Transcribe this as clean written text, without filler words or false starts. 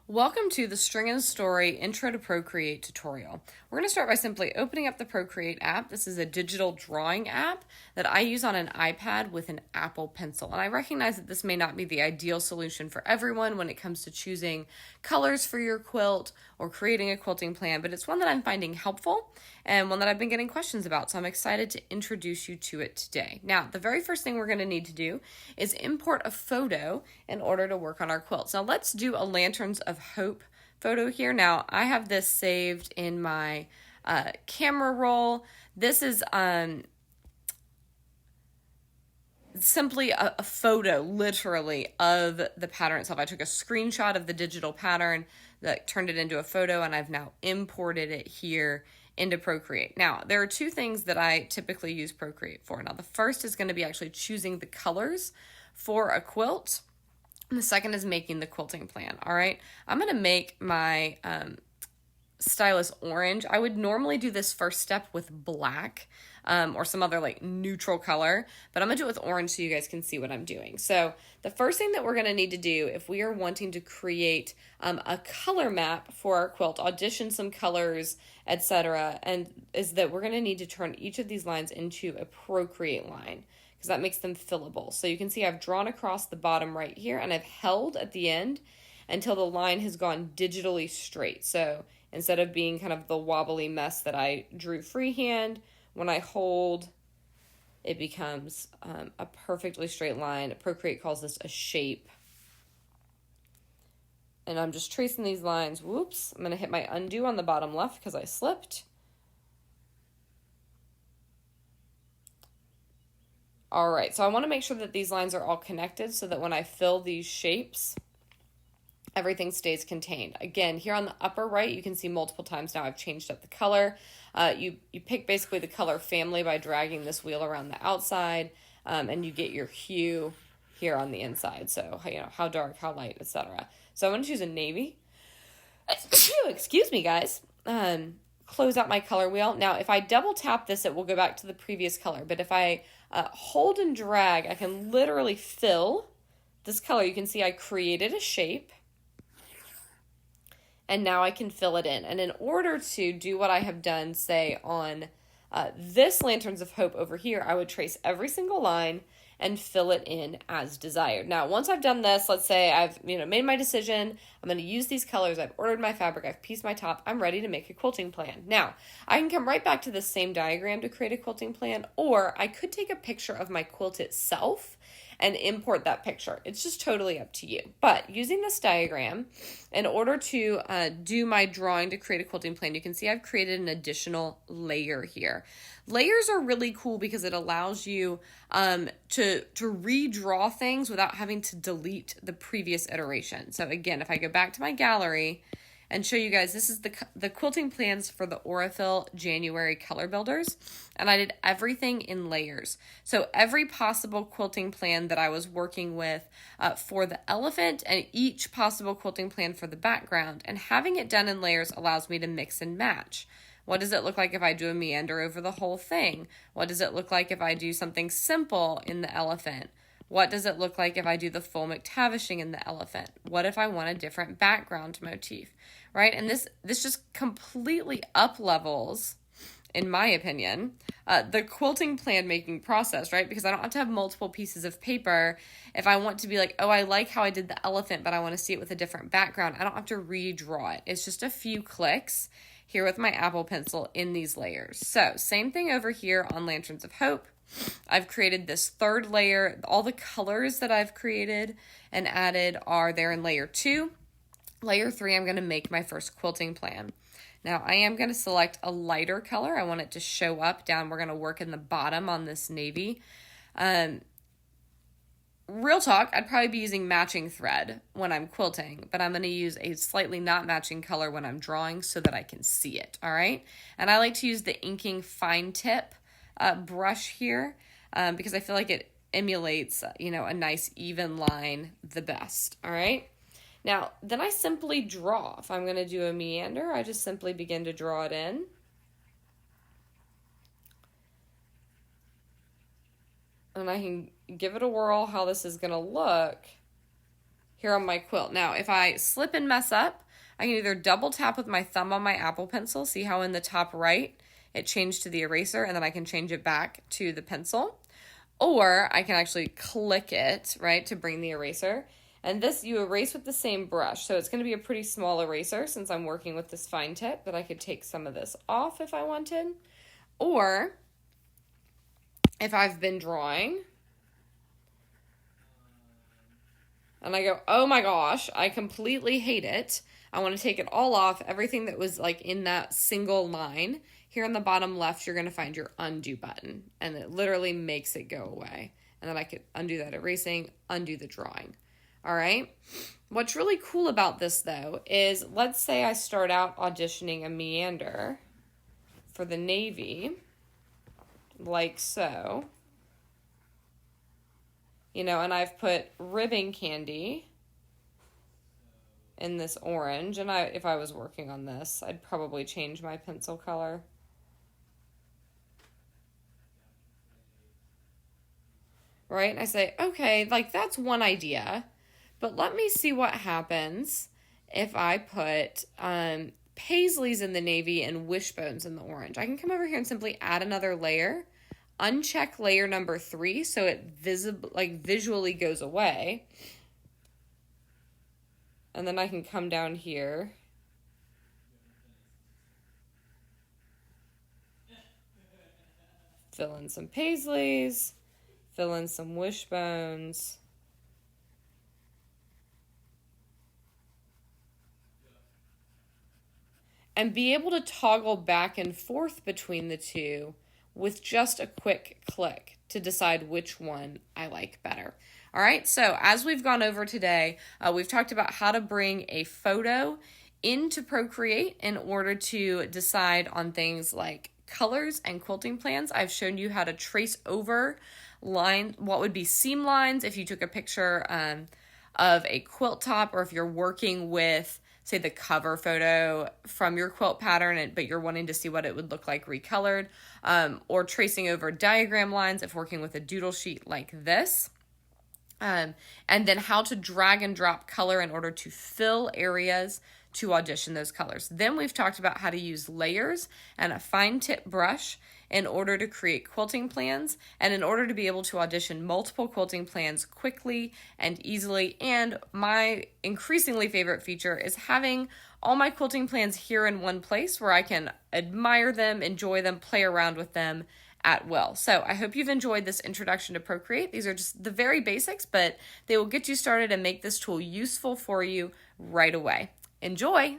Welcome to the String and Story Intro to Procreate tutorial. We're going to start by simply opening up the Procreate app. This is a digital drawing app that I use on an iPad with an Apple Pencil. And I recognize that this may not be the ideal solution for everyone when it comes to choosing colors for your quilt or creating a quilting plan, but it's one that I'm finding helpful and one that I've been getting questions about, so I'm excited to introduce you to it today. Now, the very first thing we're going to need to do is import a photo in order to work on our quilts. Now, let's do a Lanterns of Hope photo here. Now, I have this saved in my camera roll. This is simply a photo, literally, of the pattern itself. I took a screenshot of the digital pattern, that turned it into a photo, and I've now imported it here into Procreate. Now, there are two things that I typically use Procreate for. Now, the first is going to be actually choosing the colors for a quilt, and the second is making the quilting plan. All right, I'm going to make my stylus orange. I would normally do this first step with black or some other like neutral color, but I'm gonna do it with orange so you guys can see what I'm doing. So the first thing that we're gonna need to do if we are wanting to create a color map for our quilt, audition some colors, etc., and is that we're gonna need to turn each of these lines into a Procreate line, because that makes them fillable. So you can see I've drawn across the bottom right here, and I've held at the end until the line has gone digitally straight. So instead of being kind of the wobbly mess that I drew freehand, when I hold, it becomes a perfectly straight line. Procreate calls this a shape. And I'm just tracing these lines. Whoops, I'm going to hit my undo on the bottom left because I slipped. All right, so I want to make sure that these lines are all connected so that when I fill these shapes, everything stays contained. Again, here on the upper right, you can see multiple times now I've changed up the color. You pick basically the color family by dragging this wheel around the outside, and you get your hue here on the inside. So, you know, how dark, how light, etc. So I'm going to choose a navy. Excuse me, guys. Close out my color wheel. Now, if I double tap this, it will go back to the previous color. But if I hold and drag, I can literally fill this color. You can see I created a shape, and now I can fill it in. And in order to do what I have done, say, on this Lanterns of Hope over here, I would trace every single line and fill it in as desired. Now, once I've done this, let's say I've made my decision, I'm going to use these colors, I've ordered my fabric, I've pieced my top, I'm ready to make a quilting plan. Now, I can come right back to this same diagram to create a quilting plan, or I could take a picture of my quilt itself and import that picture. It's just totally up to you. But using this diagram, in order to do my drawing to create a quilting plan, you can see I've created an additional layer here. Layers are really cool because it allows you to redraw things without having to delete the previous iteration. So again, if I go back to my gallery and show you guys, this is the quilting plans for the Aurifil January color builders, and I did everything in layers. So every possible quilting plan that I was working with for the elephant, and each possible quilting plan for the background, and having it done in layers allows me to mix and match. What does it look like if I do a meander over the whole thing? What does it look like if I do something simple in the elephant? What does it look like if I do the full McTavishing in the elephant? What if I want a different background motif, right? And this just completely up levels, in my opinion, the quilting plan making process, right? Because I don't have to have multiple pieces of paper. If I want to be like, oh, I like how I did the elephant, but I want to see it with a different background, I don't have to redraw it. It's just a few clicks here with my Apple Pencil in these layers. So same thing over here on Lanterns of Hope. I've created this third layer. All the colors that I've created and added are there in layer 2. Layer 3, I'm going to make my first quilting plan. Now, I am going to select a lighter color. I want it to show up down. We're going to work in the bottom on this navy. Real talk, I'd probably be using matching thread when I'm quilting, but I'm going to use a slightly not matching color when I'm drawing so that I can see it, all right? And I like to use the inking fine tip brush here because I feel like it emulates, a nice even line the best, all right? Now, then I simply draw. If I'm going to do a meander, I just simply begin to draw it in. And I can give it a whirl how this is going to look here on my quilt. Now, if I slip and mess up, I can either double tap with my thumb on my Apple Pencil, see how in the top right it changed to the eraser, and then I can change it back to the pencil. Or I can actually click it, right, to bring the eraser. And this, you erase with the same brush. So it's going to be a pretty small eraser since I'm working with this fine tip, but I could take some of this off if I wanted. Or if I've been drawing and I go, oh my gosh, I completely hate it. I want to take it all off, everything that was like in that single line. Here on the bottom left, you're going to find your undo button, and it literally makes it go away. And then I could undo that erasing, undo the drawing. All right. What's really cool about this though is, let's say I start out auditioning a meander for the navy, like so. You know, and I've put ribbon candy in this orange, and if I was working on this, I'd probably change my pencil color. Right? And I say, okay, like that's one idea, but let me see what happens if I put paisleys in the navy and wishbones in the orange. I can come over here and simply add another layer, uncheck layer number 3 so it visually goes away. And then I can come down here fill in some paisleys, fill in some wishbones. And be able to toggle back and forth between the two with just a quick click to decide which one I like better. All right, so as we've gone over today, we've talked about how to bring a photo into Procreate in order to decide on things like colors and quilting plans. I've shown you how to trace over what would be seam lines if you took a picture of a quilt top, or if you're working with, say, the cover photo from your quilt pattern, but you're wanting to see what it would look like recolored, or tracing over diagram lines if working with a doodle sheet like this. And then how to drag and drop color in order to fill areas to audition those colors. Then we've talked about how to use layers and a fine tip brush in order to create quilting plans, and in order to be able to audition multiple quilting plans quickly and easily. And my increasingly favorite feature is having all my quilting plans here in one place where I can admire them, enjoy them, play around with them at will. So I hope you've enjoyed this introduction to Procreate. These are just the very basics, but they will get you started and make this tool useful for you right away. Enjoy!